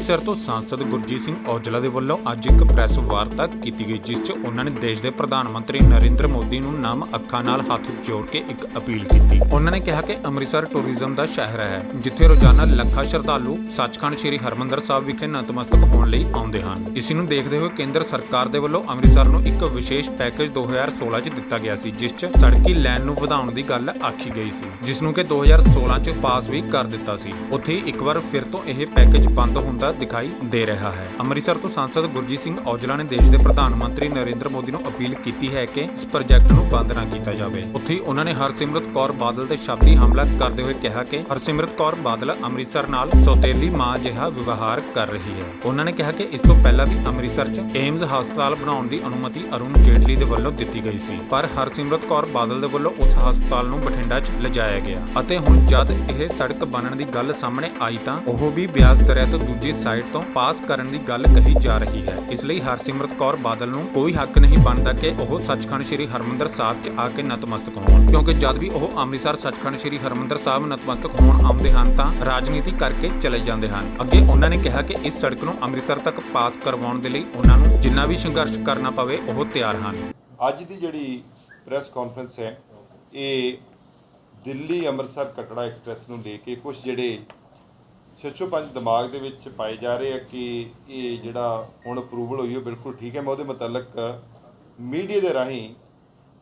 ਅੰਮ੍ਰਿਤਸਰ ਤੋਂ सांसद ਗੁਰਜੀਤ ਸਿੰਘ ਔਜਲਾ ਦੇ ਵੱਲੋਂ ਅੱਜ ਇੱਕ ਪ੍ਰੈਸ ਵਾਰਤਾ ਕੀਤੀ ਗਈ, ਜਿਸ 'ਚ ਉਹਨਾਂ ਨੇ ਦੇਸ਼ ਦੇ ਪ੍ਰਧਾਨ ਮੰਤਰੀ ਨਰਿੰਦਰ ਮੋਦੀ ਨੂੰ ਨਮ ਅੱਖਾਂ ਨਾਲ ਹੱਥ ਜੋੜ ਕੇ ਇੱਕ ਅਪੀਲ ਕੀਤੀ। ਉਹਨਾਂ ਨੇ ਕਿਹਾ ਕਿ ਅੰਮ੍ਰਿਤਸਰ ਟੂਰਿਜ਼ਮ ਦਾ ਸ਼ਹਿਰ ਹੈ, ਜਿੱਥੇ ਰੋਜ਼ਾਨਾ ਲੱਖਾਂ ਸ਼ਰਧਾਲੂ ਸੱਚਖੰਡ ਸ੍ਰੀ ਹਰਿਮੰਦਰ ਸਾਹਿਬ ਵਿਖੇ ਨਤਮਸਤਕ ਹੋਣ ਲਈ ਆਉਂਦੇ ਹਨ। ਇਸ ਨੂੰ ਦੇਖਦੇ ਹੋਏ ਕੇਂਦਰ ਸਰਕਾਰ ਦੇ ਵੱਲੋਂ ਅੰਮ੍ਰਿਤਸਰ ਨੂੰ ਇੱਕ ਵਿਸ਼ੇਸ਼ ਪੈਕੇਜ 2016 'ਚ ਦਿੱਤਾ ਗਿਆ ਸੀ, ਜਿਸ 'ਚ ਸੜਕੀ ਲਾਈਨ ਨੂੰ ਵਧਾਉਣ ਦੀ ਗੱਲ ਆਖੀ ਗਈ ਸੀ, ਜਿਸ ਨੂੰ ਕਿ 2016 'ਚ ਪਾਸ ਵੀ ਕਰ ਦਿੱਤਾ ਸੀ। ਉੱਥੇ ਇੱਕ ਵਾਰ ਫਿਰ ਤੋਂ ਇਹ ਪੈਕੇਜ ਬੰਦ ਹੁੰਦਾ ਦਿਖਾਈ ਦੇ ਰਿਹਾ ਹੈ। ਅੰਮ੍ਰਿਤਸਰ ਤੋਂ सांसद ਗੁਰਜੀਤ ਸਿੰਘ ਔਜਲਾ ਨੇ ਦੇਸ਼ ਦੇ ਪ੍ਰਧਾਨ ਮੰਤਰੀ ਨਰਿੰਦਰ ਮੋਦੀ ਨੂੰ ਅਪੀਲ ਕੀਤੀ ਹੈ ਕਿ ਇਸ ਪ੍ਰੋਜੈਕਟ ਨੂੰ ਬੰਦ ਨਾ ਕੀਤਾ ਜਾਵੇ। ਉੱਥੇ ਉਹਨਾਂ ਨੇ ਹਰਸਿਮਰਤ ਕੌਰ ਬਾਦਲ ਤੇ ਸ਼ਬਦੀ ਹਮਲਾ ਕਰਦੇ ਹੋਏ ਕਿਹਾ ਕਿ ਹਰਸਿਮਰਤ ਕੌਰ ਬਾਦਲ ਅੰਮ੍ਰਿਤਸਰ ਨਾਲ ਸੌਤੇਲੀ ਮਾਂ ਜਿਹਾ ਵਿਵਹਾਰ ਕਰ ਰਹੀ ਹੈ। ਉਹਨਾਂ ਨੇ ਕਿਹਾ ਕਿ ਇਸ ਤੋਂ ਪਹਿਲਾਂ ਵੀ ਅੰਮ੍ਰਿਤਸਰ 'ਚ ਏਮਜ਼ ਹਸਪਤਾਲ ਬਣਾਉਣ ਦੀ ਅਨੁਮਤੀ ਅਰੁਣ ਜੇਟਲੀ ਦੇ ਵੱਲੋਂ ਦਿੱਤੀ ਗਈ ਸੀ, ਪਰ ਹਰਸਿਮਰਤ ਕੌਰ ਬਾਦਲ ਦੇ ਵੱਲੋਂ ਉਸ ਹਸਪਤਾਲ ਨੂੰ ਬਠਿੰਡਾ 'ਚ ਲਿਜਾਇਆ ਗਿਆ ਅਤੇ ਹੁਣ ਜਦ ਇਹ ਸੜਕ ਬਣਨ ਦੀ ਗੱਲ ਸਾਹਮਣੇ ਆਈ ਤਾਂ ਉਹ ਵੀ ਬਿਆਸ ਦਰਿਆ ਤੋਂ ਦੂਜੀ ਸਾਈਡ ਤੋਂ ਪਾਸ ਕਰਨ ਦੀ ਗੱਲ ਕਹੀ ਜਾ ਰਹੀ ਹੈ। ਇਸ ਲਈ ਹਰਸਿਮਰਤ ਕੌਰ ਬਾਦਲ ਨੂੰ ਕੋਈ ਹੱਕ ਨਹੀਂ ਬਣਦਾ ਕਿ ਉਹ ਸੱਚਖੰਡ ਸ੍ਰੀ ਹਰਿਮੰਦਰ ਸਾਹਿਬ 'ਚ ਆ ਕੇ ਨਤਮਸਤਕ ਹੋਣ, ਕਿਉਂਕਿ ਜਦ ਵੀ ਉਹ ਅੰਮ੍ਰਿਤਸਰ ਸੱਚਖੰਡ ਸ੍ਰੀ ਹਰਿਮੰਦਰ ਸਾਹਿਬ ਨਤਮਸਤਕ ਹੋਣ ਆਉਂਦੇ ਹਨ ਤਾਂ ਰਾਜਨੀਤੀ ਕਰਕੇ ਚਲੇ ਜਾਂਦੇ ਹਨ। ਅੱਗੇ ਉਹਨਾਂ ਨੇ ਕਿਹਾ ਕਿ ਇਸ ਸੜਕ ਨੂੰ ਅੰਮ੍ਰਿਤਸਰ ਤੱਕ ਪਾਸ ਕਰਵਾਉਣ ਦੇ ਲਈ ਉਹਨਾਂ ਨੂੰ ਜਿੰਨਾ ਵੀ ਸੰਘਰਸ਼ ਕਰਨਾ ਪਵੇ ਉਹ ਤਿਆਰ ਹਨ। ਅੱਜ ਦੀ ਜਿਹੜੀ ਪ੍ਰੈਸ ਕਾਨਫਰੰਸ ਹੈ ਇਹ ਦਿੱਲੀ ਅੰਮ੍ਰਿਤਸਰ ਕਟੜਾ ਐਕਸਪ੍ਰੈਸ ਨੂੰ ਲੈ ਕੇ ਕੁਝ ਜਿਹੜੇ ਛੱਛੋਪੰਜ ਦਿਮਾਗ ਦੇ ਵਿੱਚ ਪਾਏ ਜਾ ਰਹੇ ਆ ਕਿ ਇਹ ਜਿਹੜਾ ਹੁਣ ਅਪਰੂਵਲ ਹੋਈ ਉਹ ਬਿਲਕੁਲ ਠੀਕ ਹੈ। ਮੈਂ ਉਹਦੇ ਮੁਤਲਕ ਮੀਡੀਆ ਦੇ ਰਾਹੀਂ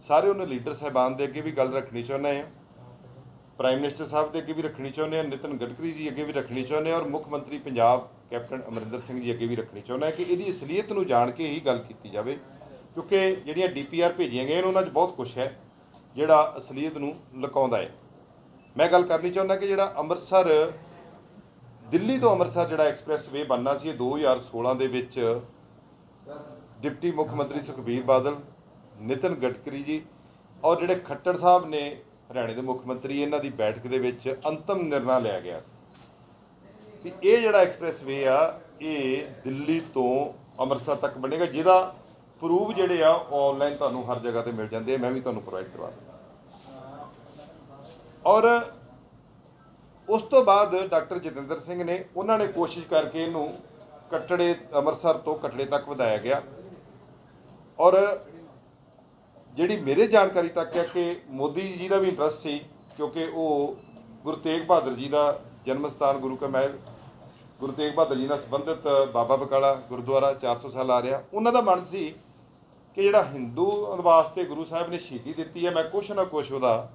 ਸਾਰੇ ਉਹਨਾਂ ਲੀਡਰ ਸਾਹਿਬਾਨ ਦੇ ਅੱਗੇ ਵੀ ਗੱਲ ਰੱਖਣੀ ਚਾਹੁੰਦਾ ਹਾਂ, ਪ੍ਰਾਈਮ ਮਿਨਿਸਟਰ ਸਾਹਿਬ ਦੇ ਅੱਗੇ ਵੀ ਰੱਖਣੀ ਚਾਹੁੰਦੇ ਹਾਂ, ਨਿਤਨ ਗਡਕਰੀ ਜੀ ਅੱਗੇ ਵੀ ਰੱਖਣੀ ਚਾਹੁੰਦੇ ਹਾਂ ਔਰ ਮੁੱਖ ਮੰਤਰੀ ਪੰਜਾਬ ਕੈਪਟਨ ਅਮਰਿੰਦਰ ਸਿੰਘ ਜੀ ਅੱਗੇ ਵੀ ਰੱਖਣੀ ਚਾਹੁੰਦਾ ਕਿ ਇਹਦੀ ਅਸਲੀਅਤ ਨੂੰ ਜਾਣ ਕੇ ਹੀ ਗੱਲ ਕੀਤੀ ਜਾਵੇ, ਕਿਉਂਕਿ ਜਿਹੜੀਆਂ DPR ਭੇਜੀਆਂ ਗਈਆਂ ਉਹਨਾਂ 'ਚ ਬਹੁਤ ਕੁਛ ਹੈ ਜਿਹੜਾ ਅਸਲੀਅਤ ਨੂੰ ਲੁਕਾਉਂਦਾ ਹੈ। ਮੈਂ ਗੱਲ ਕਰਨੀ ਚਾਹੁੰਦਾ ਕਿ ਜਿਹੜਾ ਅੰਮ੍ਰਿਤਸਰ ਦਿੱਲੀ ਤੋਂ ਅੰਮ੍ਰਿਤਸਰ ਜਿਹੜਾ ਐਕਸਪ੍ਰੈਸ ਵੇ ਬਣਨਾ ਸੀ ਇਹ 2016 ਦੇ ਵਿੱਚ ਡਿਪਟੀ ਮੁੱਖ ਮੰਤਰੀ ਸੁਖਬੀਰ ਬਾਦਲ, ਨਿਤਨ ਗਡਕਰੀ ਜੀ ਔਰ ਜਿਹੜੇ ਖੱਟੜ ਸਾਹਿਬ ਨੇ ਹਰਿਆਣੇ ਦੇ ਮੁੱਖ ਮੰਤਰੀ, ਇਹਨਾਂ ਦੀ ਬੈਠਕ ਦੇ ਵਿੱਚ ਅੰਤਮ ਨਿਰਣਾ ਲਿਆ ਗਿਆ ਸੀ ਕਿ ਇਹ ਜਿਹੜਾ ਐਕਸਪ੍ਰੈਸ ਵੇ ਆ ਇਹ ਦਿੱਲੀ ਤੋਂ ਅੰਮ੍ਰਿਤਸਰ ਤੱਕ ਬਣੇਗਾ, ਜਿਹਦਾ ਪ੍ਰੂਫ ਜਿਹੜੇ ਆ ਆਨਲਾਈਨ ਤੁਹਾਨੂੰ ਹਰ ਜਗ੍ਹਾ ਤੇ ਮਿਲ ਜਾਂਦੇ ਆ, ਮੈਂ ਵੀ ਤੁਹਾਨੂੰ ਪ੍ਰੋਵਾਈਡ ਕਰਵਾ ਦਿੰਦਾ। ਔਰ ਉਸ ਤੋਂ ਬਾਅਦ ਡਾਕਟਰ ਜਤਿੰਦਰ ਸਿੰਘ ਨੇ ਉਹਨਾਂ ਨੇ ਕੋਸ਼ਿਸ਼ ਕਰਕੇ ਇਹਨੂੰ ਕਟੜੇ ਅੰਮ੍ਰਿਤਸਰ ਤੋਂ ਕਟੜੇ ਤੱਕ ਵਧਾਇਆ ਗਿਆ ਔਰ ਜਿਹੜੀ ਮੇਰੇ ਜਾਣਕਾਰੀ ਤੱਕ ਹੈ ਕਿ ਮੋਦੀ ਜੀ ਦਾ ਵੀ ਇੰਟਰਸਟ ਸੀ, ਕਿਉਂਕਿ ਉਹ ਗੁਰੂ ਤੇਗ ਬਹਾਦਰ ਜੀ ਦਾ ਜਨਮ ਸਥਾਨ ਗੁਰੂ ਕਾ ਮਹਿਲ, ਗੁਰੂ ਤੇਗ ਬਹਾਦਰ ਜੀ ਨਾਲ ਸੰਬੰਧਿਤ ਬਾਬਾ ਬਕਾਲਾ ਗੁਰਦੁਆਰਾ 400 ਸਾਲ ਆ ਰਿਹਾ, ਉਹਨਾਂ ਦਾ ਮਨ ਸੀ ਕਿ ਜਿਹੜਾ ਹਿੰਦੂ ਵਾਸਤੇ ਗੁਰੂ ਸਾਹਿਬ ਨੇ ਸ਼ਹੀਦੀ ਦਿੱਤੀ ਹੈ ਮੈਂ ਕੁਛ ਨਾ ਕੁਛ ਉਹਦਾ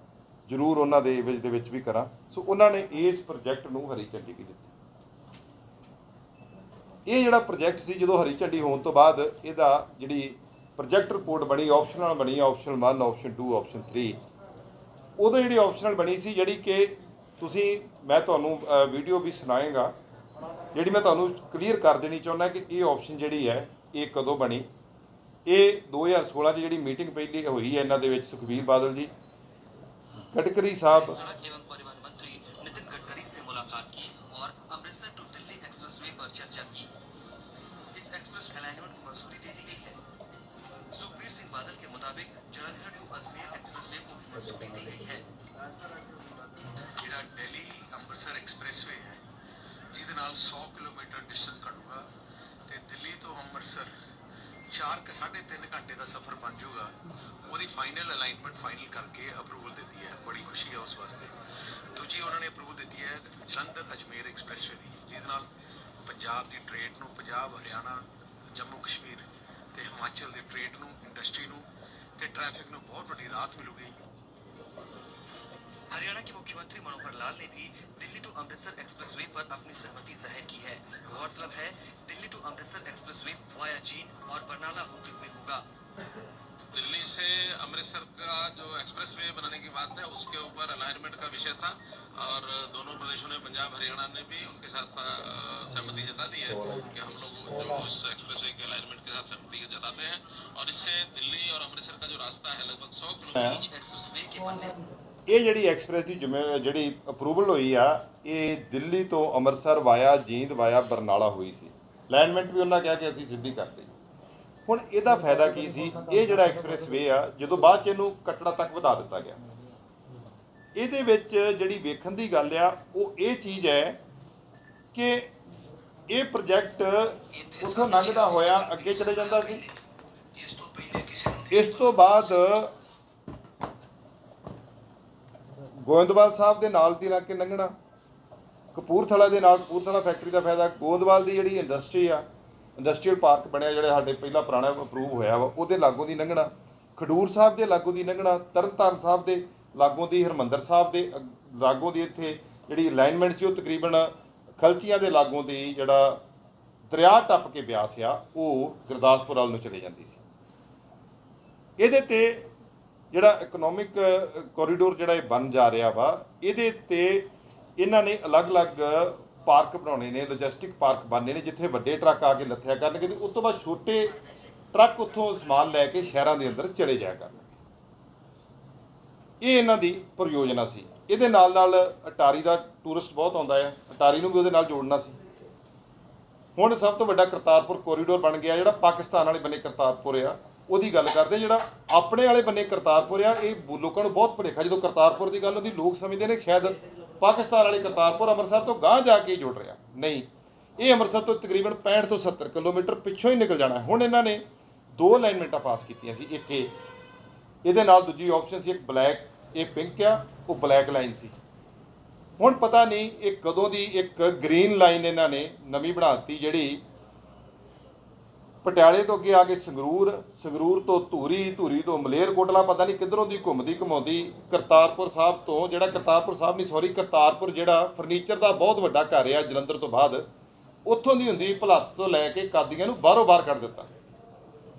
ਜ਼ਰੂਰ ਉਹਨਾਂ ਦੇ ਵਿੱਚ ਵੀ ਕਰਾਂ। ਸੋ ਉਹਨਾਂ ਨੇ ਇਸ ਪ੍ਰੋਜੈਕਟ ਨੂੰ ਹਰੀ ਝੰਡੀ ਦਿੱਤੀ। ਇਹ ਜਿਹੜਾ ਪ੍ਰੋਜੈਕਟ ਸੀ ਜਦੋਂ ਹਰੀ ਝੰਡੀ ਹੋਣ ਤੋਂ ਬਾਅਦ ਇਹਦਾ ਜਿਹੜੀ ਪ੍ਰੋਜੈਕਟ ਰਿਪੋਰਟ ਬਣੀ ਆਪਸ਼ਨਲ ਬਣੀ, ਆਪਸ਼ਨ 1, ਆਪਸ਼ਨ 2, ਆਪਸ਼ਨ 3, ਉਦੋਂ ਜਿਹੜੀ ਆਪਸ਼ਨਲ ਬਣੀ ਸੀ ਜਿਹੜੀ ਕਿ ਮੈਂ ਤੁਹਾਨੂੰ ਵੀਡੀਓ ਵੀ ਸੁਣਾਏਗਾ, ਜਿਹੜੀ ਮੈਂ ਤੁਹਾਨੂੰ ਕਲੀਅਰ ਕਰ ਦੇਣੀ ਚਾਹੁੰਦਾ ਕਿ ਇਹ ਆਪਸ਼ਨ ਜਿਹੜੀ ਹੈ ਇਹ ਕਦੋਂ ਬਣੀ। ਇਹ 2016 'ਚ ਜਿਹੜੀ ਮੀਟਿੰਗ ਪਹਿਲੀ ਹੋਈ ਹੈ ਇਹਨਾਂ ਦੇ ਵਿੱਚ ਸੁਖਬੀਰ ਬਾਦਲ ਜੀ, गडकरी साहब सड़क एवं परिवहन मंत्री नितिन गडकरी से मुलाकात की और अमृतसर टू दिल्ली एक्सप्रेसवे पर चर्चा की। इस एक्सप्रेस अलाइनमेंट को मंजूरी दे दी गई है। सुखबीर सिंह बादल के मुताबिक जलंधर टू अजमेर एक्सप्रेसवे को भी मंजूरी दी गई है। ਜਿਹੜਾ ਦਿੱਲੀ ਅੰਮ੍ਰਿਤਸਰ ਐਕਸਪ੍ਰੈਸਵੇ ਹੈ ਜਿਹਦੇ ਨਾਲ 100 ਕਿਲੋਮੀਟਰ ਡਿਸਟੈਂਸ ਘਟੂਗਾ ਤੇ ਦਿੱਲੀ ਤੋਂ ਅੰਮ੍ਰਿਤਸਰ 3.5 ਘੰਟੇ ਦਾ ਸਫ਼ਰ ਬਣ ਜਾਊਗਾ। ਉਹਦੀ ਫਾਈਨਲ ਅਲਾਈਨਮੈਂਟ ਫਾਈਨਲ ਕਰਕੇ ਅਪਰੂਵਲ ਦਿੱਤੀ ਹੈ, ਬੜੀ ਖੁਸ਼ੀ ਹੈ ਉਸ ਵਾਸਤੇ। ਦੂਜੀ ਉਹਨਾਂ ਨੇ ਅਪਰੂਵਲ ਦਿੱਤੀ ਹੈ ਜਲੰਧਰ ਅਜਮੇਰ ਐਕਸਪ੍ਰੈਸਵੇ ਦੀ, ਜਿਹਦੇ ਨਾਲ ਪੰਜਾਬ ਦੀ ਟ੍ਰੇਡ ਨੂੰ, ਪੰਜਾਬ ਹਰਿਆਣਾ ਜੰਮੂ ਕਸ਼ਮੀਰ ਤੇ ਹਿਮਾਚਲ ਦੀ ਟ੍ਰੇਡ ਨੂੰ, ਇੰਡਸਟਰੀ ਨੂੰ ਤੇ ਟ੍ਰੈਫਿਕ ਨੂੰ बहुत बड़ी राहत मिलेगी। हरियाणा के मुख्यमंत्री मनोहर लाल ने भी दिल्ली टू अमृतसर एक्सप्रेसवे पर अपनी सहमति जाहिर की है। गौरतलब है Delhi to Amritsar expressway via Jind और बरनाला होते हुए होगा। दिल्ली से अमृतसर का जो एक्सप्रेसवे बनाने की बात है उसके ऊपर अलाइनमेंट का विषय था और दोनों प्रदेशों ने, पंजाब हरियाणा ने भी उनके साथ सहमति जता दी है कि हम लोग जो इस एक्सप्रेसवे के अलाइनमेंट के साथ सहमति जताते हैं और इससे दिल्ली और अमृतसर का जो रास्ता है लगभग 100 किलोमीटर एक्सप्रेसवे के बनने ਇਹ ਜਿਹੜੀ ਐਕਸਪ੍ਰੈਸ ਦੀ ਜਿਹੜੀ ਅਪਰੂਵਲ ਹੋਈ ਆ ਇਹ ਦਿੱਲੀ ਤੋਂ ਅੰਮ੍ਰਿਤਸਰ ਵਾਇਆ ਜੀਂਦ ਵਾਇਆ ਬਰਨਾਲਾ ਹੋਈ ਸੀ। ਅਲਾਈਨਮੈਂਟ ਵੀ ਉਹਨਾਂ ਕਿਹਾ ਕਿ ਅਸੀਂ ਸਿੱਧੀ ਕਰਤੀ। ਹੁਣ ਇਹਦਾ ਫਾਇਦਾ ਕੀ ਸੀ? ਇਹ ਜਿਹੜਾ ਐਕਸਪ੍ਰੈਸ ਵੇ ਆ ਜਦੋਂ ਬਾਅਦ 'ਚ ਇਹਨੂੰ ਕਟੜਾ ਤੱਕ ਵਧਾ ਦਿੱਤਾ ਗਿਆ, ਇਹਦੇ ਵਿੱਚ ਜਿਹੜੀ ਵੇਖਣ ਦੀ ਗੱਲ ਆ ਉਹ ਇਹ ਚੀਜ਼ ਹੈ ਕਿ ਇਹ ਪ੍ਰੋਜੈਕਟ ਉੱਥੋਂ ਲੰਘਦਾ ਹੋਇਆ ਅੱਗੇ ਚਲੇ ਜਾਂਦਾ ਸੀ। ਇਸ ਤੋਂ ਬਾਅਦ ਗੋਇੰਦਵਾਲ ਸਾਹਿਬ ਦੇ ਨਾਲ ਦੀ ਲੱਗ ਕੇ ਲੰਘਣਾ, ਕਪੂਰਥਲਾ ਦੇ ਨਾਲ ਕਪੂਰਥਲਾ ਫੈਕਟਰੀ ਦਾ ਫਾਇਦਾ, ਗੋਇੰਦਵਾਲ ਦੀ ਜਿਹੜੀ ਇੰਡਸਟਰੀ ਆ, ਇੰਡਸਟਰੀਅਲ ਪਾਰਕ ਬਣਿਆ ਜਿਹੜਾ ਸਾਡੇ ਪਹਿਲਾਂ ਪੁਰਾਣਾ ਅਪਰੂਵ ਹੋਇਆ ਵਾ, ਉਹਦੇ ਲਾਗੋਂ ਦੀ ਲੰਘਣਾ, ਖਡੂਰ ਸਾਹਿਬ ਦੇ ਲਾਗੋਂ ਦੀ ਲੰਘਣਾ, ਤਰਨਤਾਰਨ ਸਾਹਿਬ ਦੇ ਲਾਗੋਂ ਦੀ, ਹਰਿਮੰਦਰ ਸਾਹਿਬ ਦੇ ਲਾਗੋਂ ਦੀ, ਇੱਥੇ ਜਿਹੜੀ ਅਲਾਈਨਮੈਂਟ ਸੀ ਉਹ ਤਕਰੀਬਨ ਖਲਚੀਆਂ ਦੇ ਲਾਗੋਂ ਦੀ ਜਿਹੜਾ ਦਰਿਆ ਟੱਪ ਕੇ ਬਿਆਸ ਆ ਉਹ ਗੁਰਦਾਸਪੁਰ ਵੱਲ ਨੂੰ ਚਲੇ ਜਾਂਦੀ ਸੀ। ਇਹਦੇ ਤੇ ਜਿਹੜਾ ਇਕਨੋਮਿਕ ਕੋਰੀਡੋਰ ਜਿਹੜਾ ਇਹ ਬਣ ਜਾ ਰਿਹਾ ਵਾ, ਇਹਦੇ ਤੇ ਇਹਨਾਂ ਨੇ ਅਲੱਗ-ਅਲੱਗ ਪਾਰਕ ਬਣਾਉਣੇ ਨੇ, ਲੌਜਿਸਟਿਕ ਪਾਰਕ ਬਣਨੇ ਨੇ, ਜਿੱਥੇ ਵੱਡੇ ਟਰੱਕ ਆ ਕੇ ਲੱਥਿਆ ਕਰਨਗੇ ਤੇ ਉਸ ਤੋਂ ਬਾਅਦ ਛੋਟੇ ਟਰੱਕ ਉੱਥੋਂ ਸਮਾਨ ਲੈ ਕੇ ਸ਼ਹਿਰਾਂ ਦੇ ਅੰਦਰ ਚਲੇ ਜਾਇਆ ਕਰਨਗੇ। ਇਹ ਇਹਨਾਂ ਦੀ ਪ੍ਰਯੋਜਨਾ ਸੀ। ਇਹਦੇ ਨਾਲ ਨਾਲ ਅਟਾਰੀ ਦਾ ਟੂਰਿਸਟ ਬਹੁਤ ਆਉਂਦਾ ਹੈ, ਅਟਾਰੀ ਨੂੰ ਵੀ ਉਹਦੇ ਨਾਲ ਜੋੜਨਾ ਸੀ। ਹੁਣ ਸਭ ਤੋਂ ਵੱਡਾ ਕਰਤਾਰਪੁਰ ਕੋਰੀਡੋਰ ਬਣ ਗਿਆ, ਜਿਹੜਾ ਪਾਕਿਸਤਾਨ ਵਾਲੇ ਬੰਨੇ ਕਰਤਾਰਪੁਰ ਆ ਉਹਦੀ ਗੱਲ ਕਰਦੇ, ਜਿਹੜਾ ਆਪਣੇ ਵਾਲੇ ਬੰਨੇ ਕਰਤਾਰਪੁਰ ਆ ਇਹ ਲੋਕਾਂ ਨੂੰ ਬਹੁਤ ਭੁਲੇਖਾ। ਜਦੋਂ ਕਰਤਾਰਪੁਰ ਦੀ ਗੱਲ ਹੁੰਦੀ ਲੋਕ ਸਮਝਦੇ ਨੇ ਸ਼ਾਇਦ ਪਾਕਿਸਤਾਨ ਵਾਲੇ ਕਰਤਾਰਪੁਰ ਅੰਮ੍ਰਿਤਸਰ ਤੋਂ ਗਾਂਹ ਜਾ ਕੇ ਜੁੜ ਰਿਹਾ, ਨਹੀਂ, ਇਹ ਅੰਮ੍ਰਿਤਸਰ ਤੋਂ ਤਕਰੀਬਨ 65 ਤੋਂ 70 ਕਿਲੋਮੀਟਰ ਪਿੱਛੋਂ ਹੀ ਨਿਕਲ ਜਾਣਾ। ਹੁਣ ਇਹਨਾਂ ਨੇ 2 ਅਲਾਈਨਮੈਂਟਾਂ ਪਾਸ ਕੀਤੀਆਂ ਸੀ, ਇੱਕ ਇਹਦੇ ਨਾਲ ਦੂਜੀ ਆਪਸ਼ਨ ਸੀ ਇੱਕ ਬਲੈਕ, ਇਹ ਪਿੰਕ ਆ, ਉਹ ਬਲੈਕ ਲਾਈਨ ਸੀ। ਹੁਣ ਪਤਾ ਨਹੀਂ ਇਹ ਕਦੋਂ ਦੀ ਇੱਕ ਗ੍ਰੀਨ ਲਾਈਨ ਇਹਨਾਂ ਨੇ ਨਵੀਂ ਬਣਾ ਦਿੱਤੀ, ਜਿਹੜੀ ਪਟਿਆਲੇ ਤੋਂ ਅੱਗੇ ਆ ਕੇ ਸੰਗਰੂਰ, ਸੰਗਰੂਰ ਤੋਂ ਧੂਰੀ, ਧੂਰੀ ਤੋਂ ਮਲੇਰਕੋਟਲਾ, ਪਤਾ ਨਹੀਂ ਕਿੱਧਰੋਂ ਦੀ ਘੁੰਮਦੀ ਘੁਮਾਉਂਦੀ ਕਰਤਾਰਪੁਰ ਸਾਹਿਬ ਤੋਂ, ਜਿਹੜਾ ਕਰਤਾਰਪੁਰ ਸਾਹਿਬ ਨਹੀਂ ਸੌਰੀ ਕਰਤਾਰਪੁਰ ਜਿਹੜਾ ਫਰਨੀਚਰ ਦਾ ਬਹੁਤ ਵੱਡਾ ਘਰ ਆ ਜਲੰਧਰ ਤੋਂ ਬਾਅਦ, ਉੱਥੋਂ ਦੀ ਹੁੰਦੀ ਭਲੱਤ ਤੋਂ ਲੈ ਕੇ ਕਾਦੀਆਂ ਨੂੰ ਬਾਹਰੋਂ ਬਾਹਰ ਕਰ ਦਿੱਤਾ।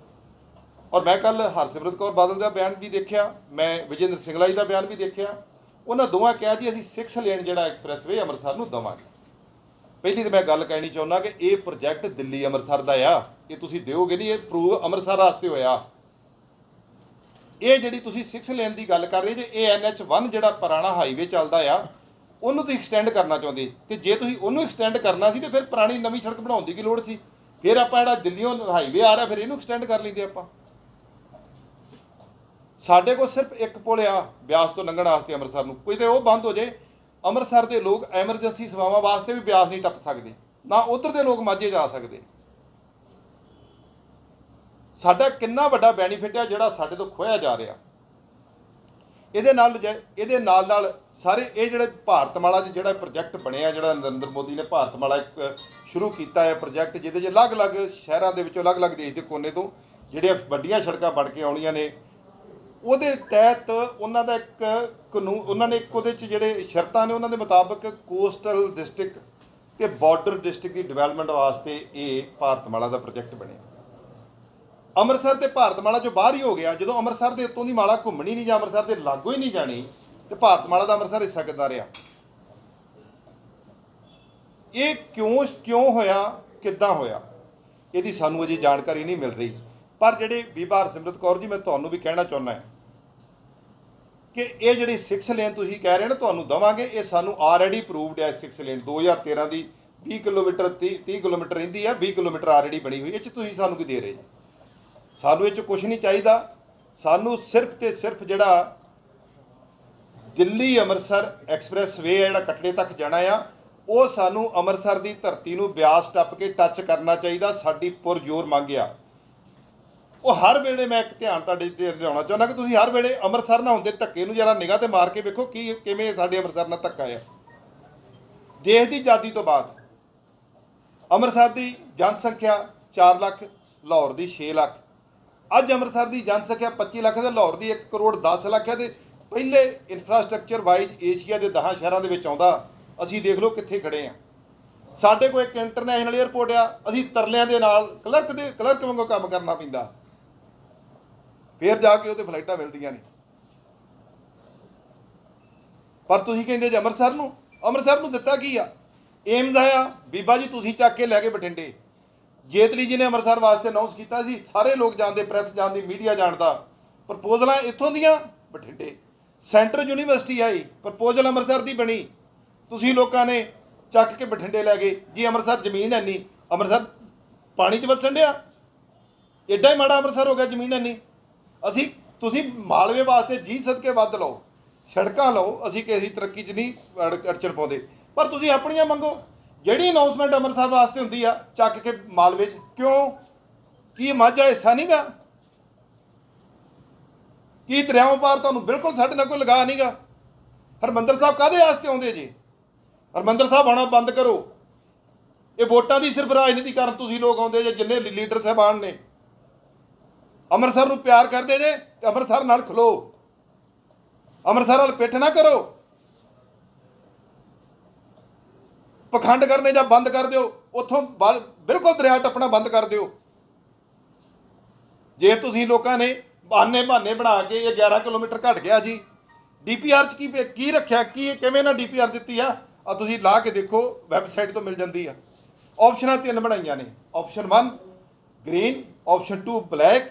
ਔਰ ਮੈਂ ਕੱਲ ਹਰਸਿਮਰਤ ਕੌਰ ਬਾਦਲ ਦਾ ਬਿਆਨ ਵੀ ਦੇਖਿਆ, ਮੈਂ ਵਿਜੇਂਦਰ ਸਿੰਗਲਾ ਜੀ ਦਾ ਬਿਆਨ ਵੀ ਦੇਖਿਆ, ਉਹਨਾਂ ਦੋਵਾਂ ਕਿਹਾ ਜੀ ਅਸੀਂ 6 ਲੇਨ ਜਿਹੜਾ ਐਕਸਪ੍ਰੈਸਵੇ ਅੰਮ੍ਰਿਤਸਰ ਨੂੰ ਦੇਵਾਂਗੇ। ਪਹਿਲੀ ਤਾਂ ਮੈਂ ਗੱਲ ਕਹਿਣੀ ਚਾਹੁੰਦਾ ਕਿ ਇਹ ਪ੍ਰੋਜੈਕਟ ਦਿੱਲੀ ਅੰਮ੍ਰਿਤਸਰ ਦਾ ਆ, ਇਹ ਤੁਸੀਂ ਦਿਓਗੇ ਨਹੀਂ, ਇਹ ਪ੍ਰੂਵ ਅੰਮ੍ਰਿਤਸਰ ਵਾਸਤੇ ਹੋਇਆ। ਇਹ ਜਿਹੜੀ ਤੁਸੀਂ 6 ਲੇਨ ਦੀ ਗੱਲ ਕਰ ਰਹੇ ਜੇ, ਇਹ NH1 ਜਿਹੜਾ ਪੁਰਾਣਾ ਹਾਈਵੇ ਚੱਲਦਾ ਆ ਉਹਨੂੰ ਤੁਸੀਂ ਐਕਸਟੈਂਡ ਕਰਨਾ ਚਾਹੁੰਦੇ, ਤੇ ਜੇ ਤੁਸੀਂ ਉਹਨੂੰ ਐਕਸਟੈਂਡ ਕਰਨਾ ਸੀ ਤੇ ਫਿਰ ਪੁਰਾਣੀ ਨਵੀਂ ਸੜਕ ਬਣਾਉਣ ਦੀ ਕੀ ਲੋੜ ਸੀ? ਫਿਰ ਆਪਾਂ ਜਿਹੜਾ ਦਿੱਲੀੋਂ ਹਾਈਵੇ ਆ ਰਿਹਾ ਫਿਰ ਇਹਨੂੰ ਐਕਸਟੈਂਡ ਕਰ ਲੈਂਦੇ ਆਪਾਂ। ਸਾਡੇ ਕੋਲ ਸਿਰਫ ਇੱਕ ਪੁਲ ਆ ਬਿਆਸ ਤੋਂ ਲੰਘਣ ਵਾਸਤੇ ਅੰਮ੍ਰਿਤਸਰ ਨੂੰ, ਕੋਈ ਤੇ ਉਹ ਬੰਦ ਹੋ ਜਾਏ, ਅੰਮ੍ਰਿਤਸਰ ਦੇ ਲੋਕ ਐਮਰਜੈਂਸੀ ਸੇਵਾਵਾਂ ਵਾਸਤੇ ਵੀ ਬਿਆਸ ਨਹੀਂ ਟੱਪ ਸਕਦੇ, ਨਾ ਉਧਰ ਦੇ ਲੋਕ ਮਾਝੇ ਜਾ ਸਕਦੇ। ਸਾਡਾ ਕਿੰਨਾ ਵੱਡਾ ਬੈਨੀਫਿਟ ਆ ਜਿਹੜਾ ਸਾਡੇ ਤੋਂ ਖੋਇਆ ਜਾ ਰਿਹਾ। ਇਹਦੇ ਨਾਲ ਸਾਰੇ ਇਹ ਜਿਹੜੇ ਭਾਰਤਮਾਲਾ 'ਚ ਜਿਹੜਾ ਪ੍ਰੋਜੈਕਟ ਬਣਿਆ, ਜਿਹੜਾ ਨਰਿੰਦਰ ਮੋਦੀ ਨੇ ਭਾਰਤਮਾਲਾ ਇੱਕ ਸ਼ੁਰੂ ਕੀਤਾ ਹੈ ਪ੍ਰੋਜੈਕਟ, ਜਿਹਦੇ 'ਚ ਅਲੱਗ-ਅਲੱਗ ਸ਼ਹਿਰਾਂ ਦੇ ਵਿੱਚੋਂ ਅਲੱਗ-ਅਲੱਗ ਦੇਸ਼ ਦੇ ਕੋਨੇ ਤੋਂ ਜਿਹੜੀਆਂ ਵੱਡੀਆਂ ਸੜਕਾਂ ਬਣ ਕੇ ਆਉਣੀਆਂ ਨੇ, ਉਹਦੇ ਤਹਿਤ ਉਹਨਾਂ ਦਾ ਇੱਕ ਕਾਨੂੰਨ, ਉਹਨਾਂ ਨੇ ਇੱਕ ਉਹਦੇ 'ਚ ਜਿਹੜੇ ਸ਼ਰਤਾਂ ਨੇ ਉਹਨਾਂ ਦੇ ਮੁਤਾਬਕ ਕੋਸਟਲ ਡਿਸਟ੍ਰਿਕਟ ਤੇ ਬਾਰਡਰ ਡਿਸਟ੍ਰਿਕਟ ਦੀ ਡਿਵੈਲਪਮੈਂਟ ਵਾਸਤੇ ਇਹ ਭਾਰਤਮਾਲਾ ਦਾ ਪ੍ਰੋਜੈਕਟ ਬਣਿਆ। ਅੰਮ੍ਰਿਤਸਰ ਤੇ ਭਾਰਤਮਾਲਾ 'ਚੋਂ ਬਾਹਰ ਹੀ ਹੋ ਗਿਆ। ਜਦੋਂ ਅੰਮ੍ਰਿਤਸਰ ਦੇ ਉੱਤੋਂ ਦੀ ਮਾਲਾ ਘੁੰਮਣੀ ਨਹੀਂ ਜਾਂ ਅੰਮ੍ਰਿਤਸਰ ਦੇ ਲਾਗੋਂ ਹੀ ਨਹੀਂ ਜਾਣੀ ਤੇ ਭਾਰਤਮਾਲਾ ਦਾ ਅੰਮ੍ਰਿਤਸਰ ਹਿੱਸਾ ਕਿੱਦਾਂ ਰਿਹਾ? ਇਹ ਕਿਉਂ ਹੋਇਆ, ਕਿੱਦਾਂ ਹੋਇਆ, ਇਹਦੀ ਸਾਨੂੰ ਅਜੇ ਜਾਣਕਾਰੀ ਨਹੀਂ ਮਿਲ ਰਹੀ। ਪਰ ਜਿਹੜੇ ਬੀਬਾ ਹਰਸਿਮਰਤ ਕੌਰ ਜੀ, ਮੈਂ ਤੁਹਾਨੂੰ ਵੀ ਕਹਿਣਾ ਚਾਹੁੰਦਾ ਹਾਂ ਕਿ ਇਹ ਜਿਹੜੀ 6 ਲੇਨ ਤੁਸੀਂ ਕਹਿ ਰਹੇ ਨਾ ਤੁਹਾਨੂੰ ਦੇਵਾਂਗੇ, ਇਹ ਸਾਨੂੰ ਆਲਰੇਡੀ ਅਪਰੂਵਡ ਹੈ। 6 ਲੇਨ 2013 ਦੀ 20 ਕਿਲੋਮੀਟਰ 30 ਕਿਲੋਮੀਟਰ ਰਹਿੰਦੀ ਹੈ, 20 ਕਿਲੋਮੀਟਰ ਆਲਰੇਡੀ ਬਣੀ ਹੋਈ। ਇਹ 'ਚ ਤੁਸੀਂ ਸਾਨੂੰ ਕੀ ਦੇ ਰਹੇ ਜੀ? ਸਾਨੂੰ ਇਹ 'ਚ ਕੁਛ ਨਹੀਂ ਚਾਹੀਦਾ। ਸਾਨੂੰ ਸਿਰਫ ਤੇ ਸਿਰਫ ਜਿਹੜਾ ਦਿੱਲੀ ਅੰਮ੍ਰਿਤਸਰ ਐਕਸਪ੍ਰੈਸ ਵੇ ਹੈ ਜਿਹੜਾ ਕਟੜੇ ਤੱਕ ਜਾਣਾ ਆ, ਉਹ ਸਾਨੂੰ ਅੰਮ੍ਰਿਤਸਰ ਦੀ ਧਰਤੀ ਨੂੰ ਬਿਆਸ ਟੱਪ ਕੇ ਟੱਚ ਕਰਨਾ ਚਾਹੀਦਾ। ਸਾਡੀ ਪੁਰਜ਼ੋਰ ਮੰਗ ਆ ਉਹ। ਹਰ ਵੇਲੇ ਮੈਂ ਇੱਕ ਧਿਆਨ ਤੁਹਾਡੇ ਤੇ ਲਿਆਉਣਾ ਚਾਹੁੰਦਾ ਕਿ ਤੁਸੀਂ ਹਰ ਵੇਲੇ ਅੰਮ੍ਰਿਤਸਰ ਨਾਲ ਹੁੰਦੇ ਧੱਕੇ ਨੂੰ ਜਰਾ ਨਿਗਾਹ ਤੇ ਮਾਰ ਕੇ ਵੇਖੋ ਕਿਵੇਂ ਸਾਡੇ ਅੰਮ੍ਰਿਤਸਰ ਨਾਲ ਧੱਕਾ ਆ। ਦੇਸ਼ ਦੀ ਆਜ਼ਾਦੀ ਤੋਂ ਬਾਅਦ ਅੰਮ੍ਰਿਤਸਰ ਦੀ ਜਨਸੰਖਿਆ 4 ਲੱਖ, ਲਾਹੌਰ ਦੀ 6 ਲੱਖ। ਅੱਜ ਅੰਮ੍ਰਿਤਸਰ ਦੀ ਜਨਸੰਖਿਆ 25 ਲੱਖ ਤੇ ਲਾਹੌਰ ਦੀ 1 ਕਰੋੜ 10 ਲੱਖ ਹੈ। ਤੇ ਪਹਿਲੇ ਇਨਫਰਾਸਟ੍ਰਕਚਰ ਵਾਈਜ਼ ਏਸ਼ੀਆ ਦੇ 10 ਸ਼ਹਿਰਾਂ ਦੇ ਵਿੱਚ ਆਉਂਦਾ। ਅਸੀਂ ਦੇਖ ਲਓ ਕਿੱਥੇ ਖੜੇ ਆ। ਸਾਡੇ ਕੋਲ ਇੱਕ ਇੰਟਰਨੈਸ਼ਨਲ ਏਅਰਪੋਰਟ ਆ, ਅਸੀਂ ਤਰਲਿਆਂ ਦੇ ਨਾਲ ਕਲਰਕ ਵਾਂਗੂ ਕੰਮ ਕਰਨਾ ਪੈਂਦਾ, ਫਿਰ ਜਾ ਕੇ ਉਹਦੇ ਫਲਾਈਟਾਂ ਮਿਲਦੀਆਂ ਨੇ। ਪਰ ਤੁਸੀਂ ਕਹਿੰਦੇ ਜੇ ਅੰਮ੍ਰਿਤਸਰ ਨੂੰ ਦਿੱਤਾ ਕੀ ਆ? ਏਮਜ਼ ਆਇਆ ਬੀਬਾ ਜੀ ਤੁਸੀਂ ਚੱਕ ਕੇ ਲੈ ਕੇ ਬਠਿੰਡੇ। ਜੇਤਲੀ ਜੀ ਨੇ ਅੰਮ੍ਰਿਤਸਰ ਵਾਸਤੇ ਅਨਾਉਂਸ ਕੀਤਾ ਸੀ, ਸਾਰੇ ਲੋਕ ਜਾਣਦੇ, ਪ੍ਰੈਸ ਜਾਣਦੀ, ਮੀਡੀਆ ਜਾਣਦਾ। ਪ੍ਰਪੋਜ਼ਲਾਂ ਇੱਥੋਂ ਦੀਆਂ ਬਠਿੰਡੇ। ਸੈਂਟਰ ਯੂਨੀਵਰਸਿਟੀ ਆਈ, ਪ੍ਰਪੋਜ਼ਲ ਅੰਮ੍ਰਿਤਸਰ ਦੀ ਬਣੀ, ਤੁਸੀਂ ਲੋਕਾਂ ਨੇ ਚੱਕ ਕੇ ਬਠਿੰਡੇ ਲੈ ਗਏ ਜੀ। ਅੰਮ੍ਰਿਤਸਰ ਜ਼ਮੀਨ ਹੈ ਨਹੀਂ, ਅੰਮ੍ਰਿਤਸਰ ਪਾਣੀ 'ਚ ਵਸਣ ਡਿਆ, ਐਡਾ ਹੀ ਮਾੜਾ ਅੰਮ੍ਰਿਤਸਰ ਹੋ ਗਿਆ, ਜ਼ਮੀਨ ਹੈ ਨਹੀਂ। ਤੁਸੀਂ ਮਾਲਵੇ ਵਾਸਤੇ ਜੀ ਸਦਕੇ ਵੱਧ ਲਓ, ਸੜਕਾਂ ਲਓ, ਅਸੀਂ ਕਿਸੇ ਤਰੱਕੀ 'ਚ ਨਹੀਂ ਅੜਚਣ ਪਾਉਂਦੇ, ਪਰ ਤੁਸੀਂ ਆਪਣੀਆਂ ਮੰਗੋ। ਜਿਹੜੀ ਅਨਾਉਂਸਮੈਂਟ ਅੰਮ੍ਰਿਤਸਰ ਵਾਸਤੇ ਹੁੰਦੀ ਆ ਚੱਕ ਕੇ ਮਾਲਵੇ 'ਚ ਕਿਉਂ? ਕੀ ਮਾਝਾ ਹਿੱਸਾ ਨਹੀਂਗਾ? ਕੀ ਦਰਿਆਵਾਂ ਪਾਰ ਤੁਹਾਨੂੰ ਬਿਲਕੁਲ ਸਾਡੇ ਨਾਲ ਕੋਈ ਲਗਾ ਨਹੀਂਗਾ? ਹਰਿਮੰਦਰ ਸਾਹਿਬ ਕਾਹਦੇ ਵਾਸਤੇ ਆਉਂਦੇ ਜੀ? ਹਰਿਮੰਦਰ ਸਾਹਿਬ ਆਉਣਾ ਬੰਦ ਕਰੋ। ਇਹ ਵੋਟਾਂ ਦੀ ਸਿਰਫ ਰਾਜਨੀਤੀ ਕਰਨ ਤੁਸੀਂ ਲੋਕ ਆਉਂਦੇ ਜੇ। ਜਿੰਨੇ ਲੀਡਰ ਸਾਹਿਬਾਨ ਨੇ ਅੰਮ੍ਰਿਤਸਰ ਨੂੰ ਪਿਆਰ ਕਰਦੇ ਜੇ ਤੇ ਅੰਮ੍ਰਿਤਸਰ ਨਾਲ ਖਲੋ, ਅੰਮ੍ਰਿਤਸਰ ਨਾਲ ਪਿੱਠ ਨਾ ਕਰੋ। ਪਖੰਡ ਕਰਨੇ ਜਾਂ ਬੰਦ ਕਰ ਦਿਓ, ਉੱਥੋਂ ਬਿਲਕੁਲ ਦਰਿਆ ਟੱਪਣਾ ਬੰਦ ਕਰ ਦਿਓ। ਜੇ ਤੁਸੀਂ ਲੋਕਾਂ ਨੇ ਬਹਾਨੇ ਬਣਾ ਕੇ ਇਹ 11 ਕਿਲੋਮੀਟਰ ਘਟ ਗਿਆ ਜੀ, ਡੀਪੀਆਰ 'ਚ ਕੀ ਰੱਖਿਆ, ਕੀ ਕਿਵੇਂ ਨਾ ਡੀਪੀਆਰ ਦਿੱਤੀ ਆ ਤੁਸੀਂ ਲਾ ਕੇ ਦੇਖੋ, ਵੈਬਸਾਈਟ ਤੋਂ ਮਿਲ ਜਾਂਦੀ ਆ। ਆਪਸ਼ਨਾਂ 3 ਬਣਾਈਆਂ ਨੇ, option 1 green, option 2 black,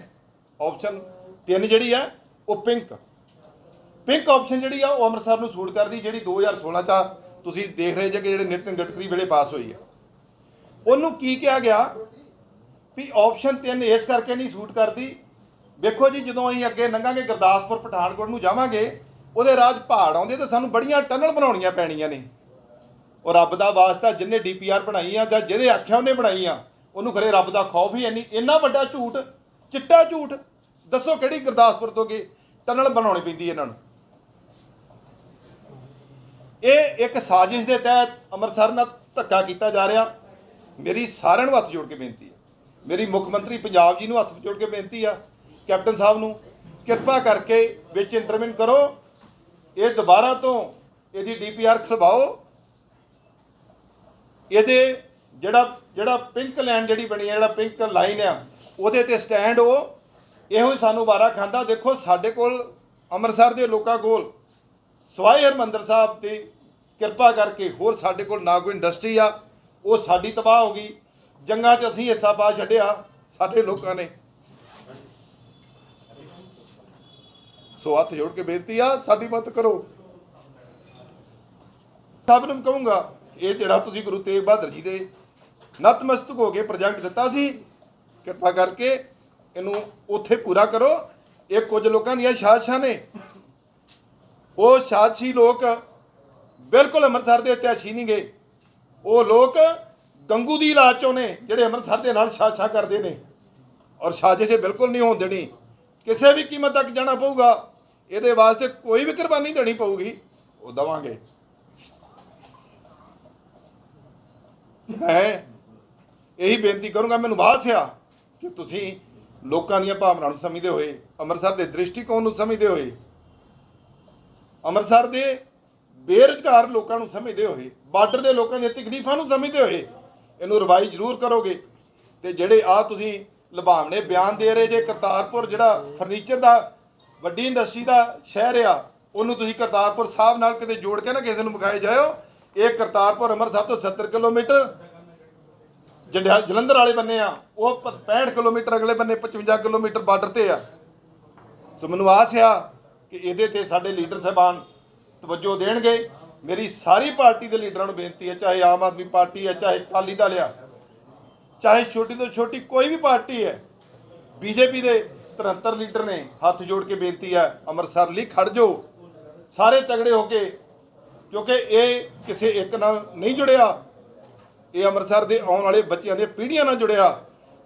option 3 ਜਿਹੜੀ ਆ ਉਹ ਪਿੰਕ ਆਪਸ਼ਨ ਜਿਹੜੀ ਆ ਉਹ ਅੰਮ੍ਰਿਤਸਰ ਨੂੰ ਸੂਟ ਕਰਦੀ, ਜਿਹੜੀ 2016 'ਚ ਤੁਸੀਂ ਦੇਖ ਰਹੇ ਜੇ ਕਿ ਜਿਹੜੇ ਨਿਤਿਨ ਗਡਕਰੀ ਵੇਲੇ ਪਾਸ ਹੋਈ ਆ। ਉਹਨੂੰ ਕੀ ਕਿਹਾ ਗਿਆ ਵੀ ਆਪਸ਼ਨ 3 ਇਸ ਕਰਕੇ ਨਹੀਂ ਸੂਟ ਕਰਦੀ। ਵੇਖੋ ਜੀ, ਜਦੋਂ ਅਸੀਂ ਅੱਗੇ ਲੰਘਾਂਗੇ ਗੁਰਦਾਸਪੁਰ ਪਠਾਨਕੋਟ ਨੂੰ ਜਾਵਾਂਗੇ, ਉਹਦੇ ਰਾਜ ਪਹਾੜ ਆਉਂਦੇ ਤਾਂ ਸਾਨੂੰ ਬੜੀਆਂ ਟਨਲ ਬਣਾਉਣੀਆਂ ਪੈਣੀਆਂ ਨੇ। ਉਹ ਰੱਬ ਦਾ ਵਾਸਤਾ ਜਿਹਨੇ ਡੀਪੀਆਰ ਬਣਾਈ ਆ ਜਾਂ ਜਿਹਦੇ ਆਖਿਆ ਉਹਨੇ ਬਣਾਈ ਆ, ਉਹਨੂੰ ਖਰੇ ਰੱਬ ਦਾ ਖੌਫ ਹੀ ਇੰਨਾ ਵੱਡਾ ਝੂਠ, ਚਿੱਟਾ ਝੂਠ। ਦੱਸੋ ਕਿਹੜੀ ਗੁਰਦਾਸਪੁਰ ਤੋਂ ਅੱਗੇ ਟਨਲ ਬਣਾਉਣੀ ਪੈਂਦੀ ਇਹਨਾਂ ਨੂੰ? ਇਹ ਇੱਕ ਸਾਜ਼ਿਸ਼ ਦੇ ਤਹਿਤ ਅੰਮ੍ਰਿਤਸਰ ਨਾਲ ਧੱਕਾ ਕੀਤਾ ਜਾ ਰਿਹਾ। ਮੇਰੀ ਸਾਰਿਆਂ ਨੂੰ ਹੱਥ ਜੋੜ ਕੇ ਬੇਨਤੀ ਹੈ, ਮੇਰੀ ਮੁੱਖ ਮੰਤਰੀ ਪੰਜਾਬ ਜੀ ਨੂੰ ਹੱਥ ਜੋੜ ਕੇ ਬੇਨਤੀ ਆ, ਕੈਪਟਨ ਸਾਹਿਬ ਨੂੰ, ਕਿਰਪਾ ਕਰਕੇ ਵਿੱਚ ਇੰਟਰਵਿਨ ਕਰੋ। ਇਹ ਦੁਬਾਰਾ ਤੋਂ ਇਹਦੀ ਡੀਪੀਆਰ ਖਲਵਾਓ। ਇਹਦੇ ਜਿਹੜਾ ਪਿੰਕ ਲਾਈਨ ਜਿਹੜੀ ਬਣੀ ਹੈ, ਜਿਹੜਾ ਪਿੰਕ ਲਾਈਨ ਆ, ਉਹਦੇ ਤੇ ਸਟੈਂਡ ਇਹੋ ਹੀ ਸਾਨੂੰ ਵਾਰਾ ਖਾਂਦਾ। ਦੇਖੋ ਸਾਡੇ ਕੋਲ ਅੰਮ੍ਰਿਤਸਰ ਦੇ ਲੋਕਾਂ ਕੋਲ ਸਵਾਏ ਹਰਿਮੰਦਰ ਸਾਹਿਬ ਦੀ ਕਿਰਪਾ ਕਰਕੇ ਹੋਰ ਸਾਡੇ ਕੋਲ ਨਾ ਕੋਈ ਇੰਡਸਟਰੀ ਆ। ਉਹ ਸਾਡੀ ਤਬਾਹ ਹੋ ਗਈ। ਜੰਗਾਂ 'ਚ ਅਸੀਂ ਹਿੱਸਾ ਪਾ ਛੱਡਿਆ ਸਾਡੇ ਲੋਕਾਂ ਨੇ। ਸੋ ਹੱਥ ਜੋੜ ਕੇ ਬੇਨਤੀ ਆ, ਸਾਡੀ ਮਦਦ ਕਰੋ। ਸਭ ਨੂੰ ਕਹੂੰਗਾ, ਇਹ ਜਿਹੜਾ ਤੁਸੀਂ ਗੁਰੂ ਤੇਗ ਬਹਾਦਰ ਜੀ ਦੇ ਨਤਮਸਤਕ ਹੋ ਕੇ ਪ੍ਰੋਜੈਕਟ ਦਿੱਤਾ ਸੀ, ਕਿਰਪਾ ਕਰਕੇ ਇਹਨੂੰ ਉੱਥੇ ਪੂਰਾ ਕਰੋ। ਇਹ ਕੁਝ ਲੋਕਾਂ ਦੀਆਂ ਸਾਜ਼ਿਸ਼ਾਂ ਨੇ। ਉਹ ਸਾਜ਼ਿਸ਼ੀ ਲੋਕ ਬਿਲਕੁਲ ਅੰਮ੍ਰਿਤਸਰ ਦੇ ਇਤਿਹਾਸੀ ਨਹੀਂ ਗਏ। ਉਹ ਲੋਕ ਗੰਗੂ ਦੀ ਇਲਾਜ 'ਚੋਂ ਨੇ ਜਿਹੜੇ ਅੰਮ੍ਰਿਤਸਰ ਦੇ ਨਾਲ ਸਾਜ਼ਿਸ਼ਾਂ ਕਰਦੇ ਨੇ। ਔਰ ਸਾਜ਼ਿਸ਼ ਬਿਲਕੁਲ ਨਹੀਂ ਹੋਣ ਦੇਣੀ। ਕਿਸੇ ਵੀ ਕੀਮਤ ਤੱਕ ਜਾਣਾ ਪਊਗਾ। ਇਹਦੇ ਵਾਸਤੇ ਕੋਈ ਵੀ ਕੁਰਬਾਨੀ ਦੇਣੀ ਪਊਗੀ, ਉਹ ਦੇਵਾਂਗੇ। ਮੈਂ ਇਹੀ ਬੇਨਤੀ ਕਰੂੰਗਾ, ਮੈਨੂੰ ਆਸ ਆ ਕਿ ਤੁਸੀਂ ਲੋਕਾਂ ਦੀਆਂ ਭਾਵਨਾਵਾਂ ਨੂੰ ਸਮਝਦੇ ਹੋਏ, ਅੰਮ੍ਰਿਤਸਰ ਦੇ ਦ੍ਰਿਸ਼ਟੀਕੋਣ ਨੂੰ ਸਮਝਦੇ ਹੋਏ, ਅੰਮ੍ਰਿਤਸਰ ਦੇ ਬੇਰੁਜ਼ਗਾਰ ਲੋਕਾਂ ਨੂੰ ਸਮਝਦੇ ਹੋਏ, ਬਾਰਡਰ ਦੇ ਲੋਕਾਂ ਦੀਆਂ ਤਕਲੀਫਾਂ ਨੂੰ ਸਮਝਦੇ ਹੋਏ ਇਹਨੂੰ ਰਿਵਾਈਜ਼ ਜ਼ਰੂਰ ਕਰੋਗੇ। ਤੇ ਜਿਹੜੇ ਤੁਸੀਂ ਲੁਭਾਵਣੇ ਬਿਆਨ ਦੇ ਰਹੇ ਜੇ, ਕਰਤਾਰਪੁਰ ਜਿਹੜਾ ਫਰਨੀਚਰ ਦਾ ਵੱਡੀ ਇੰਡਸਟਰੀ ਦਾ ਸ਼ਹਿਰ ਆ, ਉਹਨੂੰ ਤੁਸੀਂ ਕਰਤਾਰਪੁਰ ਸਾਹਿਬ ਨਾਲ ਕਿਤੇ ਜੋੜ ਕੇ ਨਾ ਕਿਸੇ ਨੂੰ ਵਿਖਾਏ ਜਾਇਓ। ਇਹ ਕਰਤਾਰਪੁਰ ਅੰਮ੍ਰਿਤਸਰ ਤੋਂ 70 ਕਿਲੋਮੀਟਰ ਜਲੰਧਰ ਵਾਲੇ ਬੰਨੇ ਆ, ਉਹ 65 ਕਿਲੋਮੀਟਰ ਅਗਲੇ ਬੰਨੇ 55 ਕਿਲੋਮੀਟਰ ਬਾਰਡਰ ਤੇ ਆ। ਸੋ ਮੈਨੂੰ ਆਸ ਆ ਕਿ ਇਹਦੇ ਤੇ ਸਾਡੇ ਲੀਡਰ ਸਾਹਿਬਾਨ ਤਵੱਜੋ ਦੇਣਗੇ। ਮੇਰੀ ਸਾਰੀ ਪਾਰਟੀ ਦੇ ਲੀਡਰਾਂ ਨੂੰ ਬੇਨਤੀ ਹੈ, ਚਾਹੇ ਆਮ ਆਦਮੀ ਪਾਰਟੀ ਹੈ, ਚਾਹੇ ਅਕਾਲੀ ਦਲ ਆ, ਚਾਹੇ ਛੋਟੀ ਤੋਂ ਛੋਟੀ ਕੋਈ ਵੀ ਪਾਰਟੀ ਹੈ, ਬੀਜੇਪੀ ਦੇ 73 ਲੀਡਰ ਨੇ, ਹੱਥ ਜੋੜ ਕੇ ਬੇਨਤੀ ਹੈ, ਅੰਮ੍ਰਿਤਸਰ ਲਈ ਖੜ ਜਾਓ ਸਾਰੇ ਤਗੜੇ ਹੋ ਕੇ। ਕਿਉਂਕਿ ਇਹ ਕਿਸੇ ਇੱਕ ਨਾਲ ਨਹੀਂ ਜੁੜਿਆ, ਇਹ ਅੰਮ੍ਰਿਤਸਰ ਦੇ ਆਉਣ ਵਾਲੇ ਬੱਚਿਆਂ ਦੇ ਪੀੜ੍ਹੀਆਂ ਨਾਲ ਜੁੜਿਆ।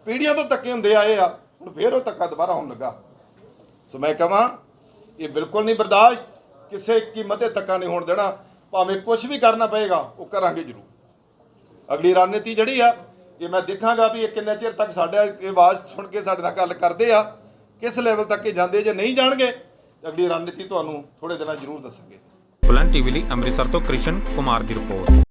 ਪੀੜ੍ਹੀਆਂ ਤੋਂ ਧੱਕੇ ਹੁੰਦੇ ਆਏ ਆ, ਹੁਣ ਫੇਰ ਉਹ ਧੱਕਾ ਦੁਬਾਰਾ ਹੋਣ ਲੱਗਾ। ਸੋ ਮੈਂ ਕਹਾਂ, ਇਹ ਬਿਲਕੁਲ ਨਹੀਂ ਬਰਦਾਸ਼ਤ, ਕਿਸੇ ਕੀਮਤ ਤੇ ਧੱਕਾ ਨਹੀਂ ਹੋਣ ਦੇਣਾ। ਭਾਵੇਂ ਕੁਝ ਵੀ ਕਰਨਾ ਪਏਗਾ, ਉਹ ਕਰਾਂਗੇ ਜ਼ਰੂਰ। ਅਗਲੀ ਰਣਨੀਤੀ ਜਿਹੜੀ ਆ, ਇਹ ਮੈਂ ਦੇਖਾਂਗਾ ਵੀ ਇਹ ਕਿੰਨੇ ਚਿਰ ਤੱਕ ਸਾਡਾ ਇਹ ਆਵਾਜ਼ ਸੁਣ ਕੇ ਸਾਡੇ ਨਾਲ ਗੱਲ ਕਰਦੇ ਆ, ਕਿਸ ਲੈਵਲ ਤੱਕ ਇਹ ਜਾਂਦੇ। ਜੇ ਨਹੀਂ ਜਾਣਗੇ, ਅਗਲੀ ਰਣਨੀਤੀ ਤੁਹਾਨੂੰ ਥੋੜੇ ਦਿਨਾਂ ਜ਼ਰੂਰ ਦੱਸਾਂਗੇ। ਬੁਲੰਦ ਟੀਵੀ ਲਈ ਅੰਮ੍ਰਿਤਸਰ ਤੋਂ ਕ੍ਰਿਸ਼ਨ ਕੁਮਾਰ ਦੀ ਰਿਪੋਰਟ।